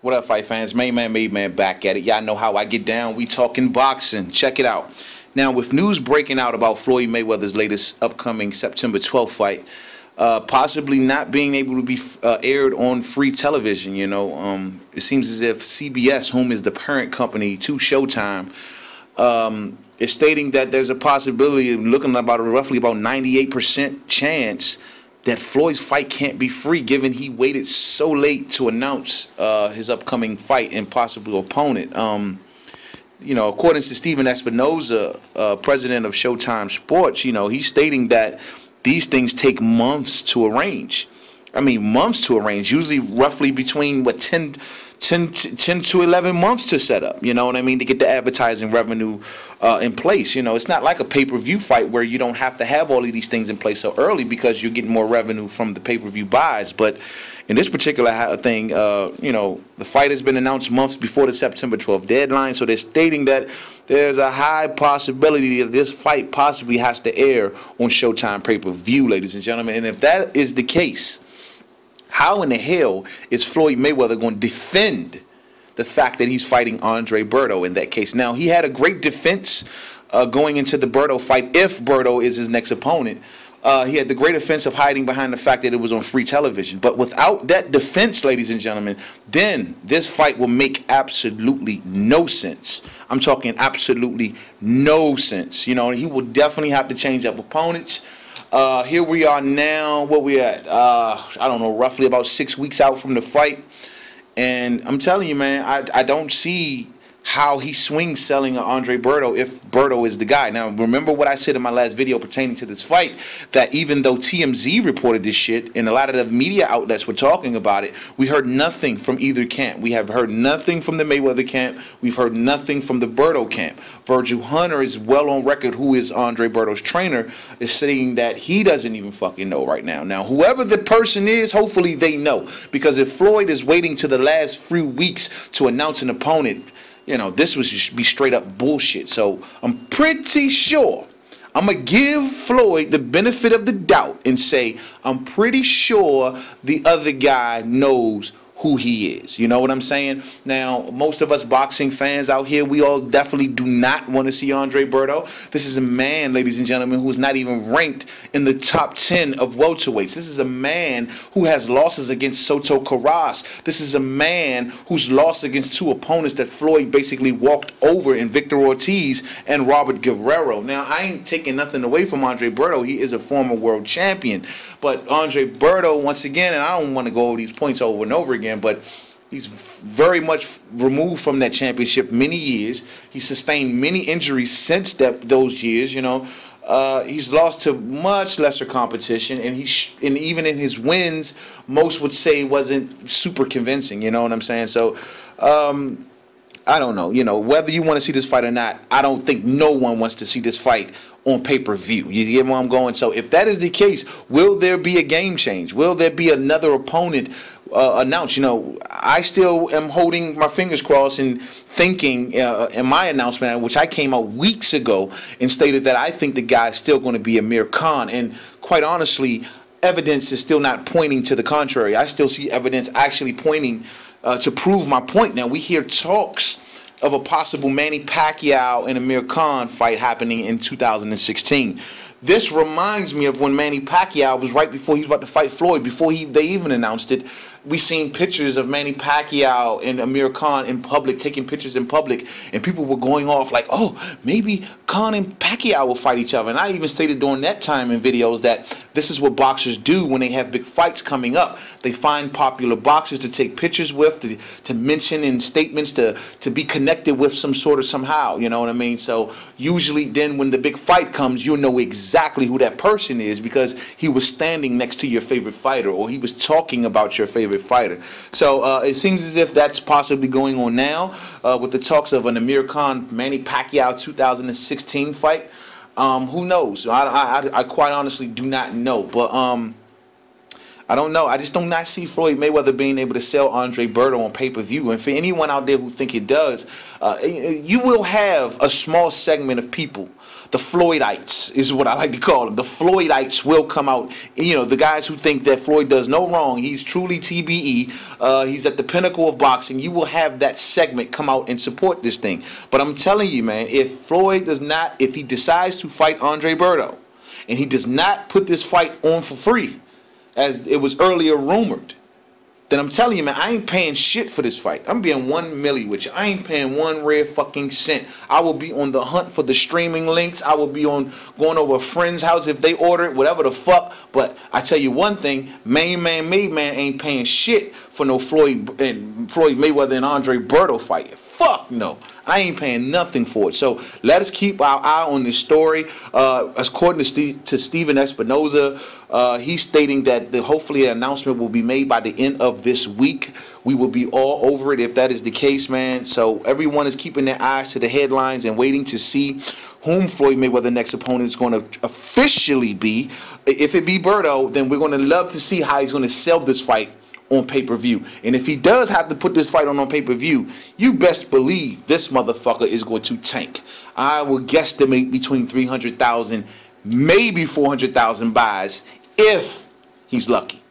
What up, fight fans? Main man, made man, back at it. Y'all know how I get down. We talking boxing. Check it out. Now, with news breaking out about Floyd Mayweather's latest upcoming September 12th fight, possibly not being able to be aired on free television, it seems as if CBS, whom is the parent company to Showtime, is stating that there's a possibility, looking about roughly about 98% chance that Floyd's fight can't be free, given he waited so late to announce his upcoming fight and possible opponent. According to Steven Espinoza, president of Showtime Sports, he's stating that these things take months to arrange. I mean, months to arrange, usually roughly between, 10 to 11 months to set up, you know what I mean, to get the advertising revenue in place. It's not like a pay-per-view fight where you don't have to have all of these things in place so early because you're getting more revenue from the pay-per-view buys. But in this particular thing, the fight has been announced months before the September 12th deadline, so they're stating that there's a high possibility that this fight possibly has to air on Showtime pay-per-view, ladies and gentlemen. And if that is the case, how in the hell is Floyd Mayweather going to defend the fact that he's fighting Andre Berto in that case? Now, he had a great defense going into the Berto fight, if Berto is his next opponent. He had the great offense of hiding behind the fact that it was on free television. But without that defense, ladies and gentlemen, then this fight will make absolutely no sense. I'm talking absolutely no sense. He will definitely have to change up opponents. Here we are now, what we at, I don't know, roughly about 6 weeks out from the fight. And I'm telling you, man, I don't see how he swings selling Andre Berto if Berto is the guy. Now, remember what I said in my last video pertaining to this fight, that even though TMZ reported this shit and a lot of the media outlets were talking about it, we heard nothing from either camp. We have heard nothing from the Mayweather camp. We've heard nothing from the Berto camp. Virgil Hunter is well on record, who is Andre Berto's trainer, is saying that he doesn't even fucking know right now. Now, whoever the person is, hopefully they know. Because if Floyd is waiting to the last few weeks to announce an opponent, this would just be straight up bullshit. So I'm pretty sure I'm going to give Floyd the benefit of the doubt and say I'm pretty sure the other guy knows who he is. You know what I'm saying? Now, most of us boxing fans out here, we all definitely do not want to see Andre Berto. This is a man, ladies and gentlemen, who is not even ranked in the top 10 of welterweights. This is a man who has losses against Soto Carras. This is a man who's lost against two opponents that Floyd basically walked over in Victor Ortiz and Robert Guerrero. Now, I ain't taking nothing away from Andre Berto. He is a former world champion. But Andre Berto, once again, and I don't want to go over these points over and over again, but he's very much removed from that championship many years. He sustained many injuries since those years. He's lost to much lesser competition, and and even in his wins, most would say wasn't super convincing. You know what I'm saying? So I don't know. Whether you want to see this fight or not, I don't think no one wants to see this fight on pay-per-view. You get where I'm going? So if that is the case, will there be a game change? Will there be another opponent announced? I still am holding my fingers crossed and thinking in my announcement, which I came out weeks ago and stated that I think the guy is still going to be Amir Khan. And quite honestly, evidence is still not pointing to the contrary. I still see evidence actually pointing to prove my point. Now, we hear talks of a possible Manny Pacquiao and Amir Khan fight happening in 2016. This reminds me of when Manny Pacquiao was right before he was about to fight Floyd, before they even announced it. We seen pictures of Manny Pacquiao and Amir Khan in public, taking pictures in public, and people were going off like, oh, maybe Khan and Pacquiao will fight each other. And I even stated during that time in videos that this is what boxers do when they have big fights coming up. They find popular boxers to take pictures with, to mention in statements, to be connected with somehow, you know what I mean? So usually then when the big fight comes, you'll know exactly who that person is because he was standing next to your favorite fighter or he was talking about your favorite fighter. So it seems as if that's possibly going on now with the talks of an Amir Khan Manny Pacquiao 2016 fight. Who knows? I quite honestly do not know. But I don't know. I just do not see Floyd Mayweather being able to sell Andre Berto on pay-per-view. And for anyone out there who think it does, you will have a small segment of people. The Floydites is what I like to call them. The Floydites will come out. You know, the guys who think that Floyd does no wrong. He's truly TBE. He's at the pinnacle of boxing. You will have that segment come out and support this thing. But I'm telling you, man, if Floyd does not, if he decides to fight Andre Berto, and he does not put this fight on for free, as it was earlier rumored, then I'm telling you, man, I ain't paying shit for this fight. I'm being 1 milli with you. I ain't paying one red fucking cent. I will be on the hunt for the streaming links. I will be on going over a friend's house if they order it, whatever the fuck. But I tell you one thing, main man, made man ain't paying shit for no Floyd Mayweather and Andre Berto fight. Fuck no. I ain't paying nothing for it. So let us keep our eye on this story. According to Steven Espinoza, he's stating that hopefully an announcement will be made by the end of this week. We will be all over it if that is the case, man. So everyone is keeping their eyes to the headlines and waiting to see whom Floyd Mayweather's next opponent is going to officially be. If it be Berto, then we're going to love to see how he's going to sell this fight on pay-per-view. And if he does have to put this fight on pay-per-view, you best believe this motherfucker is going to tank. I will guesstimate between 300,000, maybe 400,000 buys if he's lucky.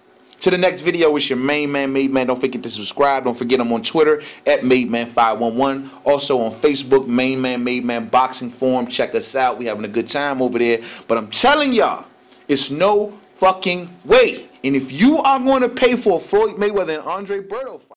To the next video, it's your main man, Made Man. Don't forget to subscribe. Don't forget I'm on Twitter at MadeMan511. Also on Facebook, Main Man, Made Man Boxing Forum. Check us out. We having a good time over there. But I'm telling y'all, it's no fucking way. And if you are going to pay for a Floyd Mayweather and Andre Berto fight,